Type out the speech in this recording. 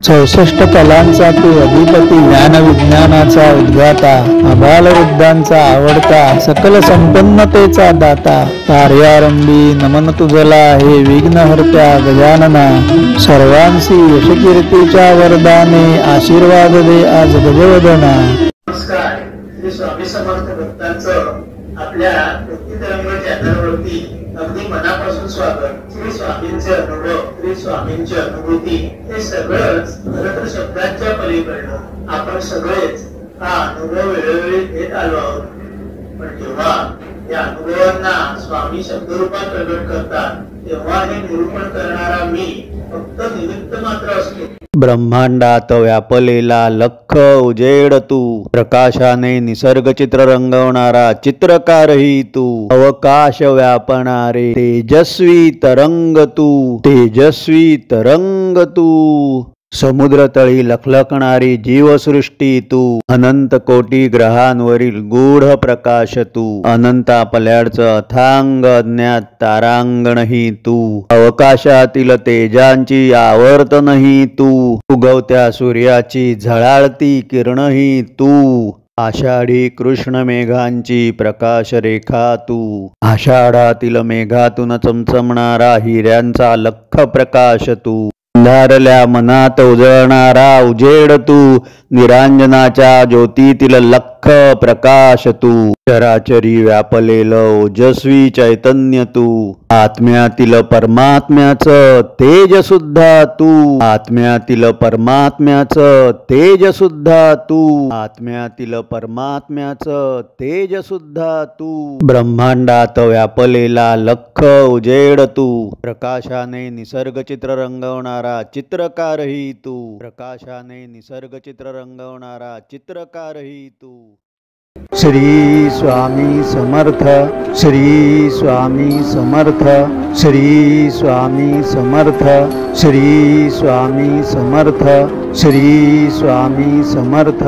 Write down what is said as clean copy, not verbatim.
चौसष्ट कलांचा तू अधिपती, ज्ञान विज्ञानाचा उद्गाता, अबालवृद्धांचा आवडता, सकल संपन्नतेचा दाता, कार्यारंभी नमन तुझला हे विघ्नहर्त्या गजानना, सर्वांसी यशकीर्तीच्या वरदाने आशीर्वाद दे आज गजवदना। नमस्कार, श्री स्वामी समर्थ भक्तांचं आपल्या भक्तितरंग चॅनलवरती अगदी मनापासून स्वागत। श्री स्वामींचे अनुभव, श्री स्वामींची अनुभूती हे सगळंच खरंतर शब्दांच्या पलीकडलं आपण सगळेच हा अनुभव वेळोवेळी घेत आलो आहोत। पण जेव्हा या अनुभवांना स्वामी शब्दरूपात प्रकट करतात तेव्हा हे निरूपण करणारा मी फक्त निमित्त मात्र असतो। ब्रह्मांडात व्यापलेला लख उजेड तू, प्रकाशाने निसर्ग चित्र रंगवणारा चित्रकारही तू, अवकाश व्यापणारे तेजस्वी तरंग तू, तेजस्वी तरंग तू, समुद्र तळी लखलखणारी जीवसृष्टी तू, अनंत कोटी ग्रहांवरील गूढ प्रकाश तू, अनंता पल्याडचं अथांग अज्ञात तारांगणही तू, अवकाशातील तेजांची आवर्तनही तू, उगवत्या सूर्याची झळाळती किरणही तू, आषाढी कृष्ण मेघांची प्रकाश रेखा तू, आषाढातील मेघातून चमचमणारा हिऱ्यांचा लख प्रकाश तू, अंधारल्या मनात उजळणारा उजेड तू, निरांजनाच्या ज्योतीतील लख प्रकाश तू, चराचरी व्यापलेलं ओजस्वी चैतन्य तू, आत्म्यातील परमात्म्याचं तेज सुद्धा तू, आत्म्यातील परमात्म्याचं तेज सुद्धा तू, आत्म्यातील परमात्म्याचं तेज सुद्धा तू, ब्रह्मांडात व्यापलेला लख उजेड तू, प्रकाशाने निसर्ग चित्र रंगवणारा चित्रकारही तू, प्रकाशाने निसर्ग चित्र रंगवणारा चित्रकारही तू। श्री स्वामी समर्थ, श्री स्वामी समर्थ, श्री स्वामी समर्थ, श्री स्वामी समर्थ, श्री स्वामी समर्थ।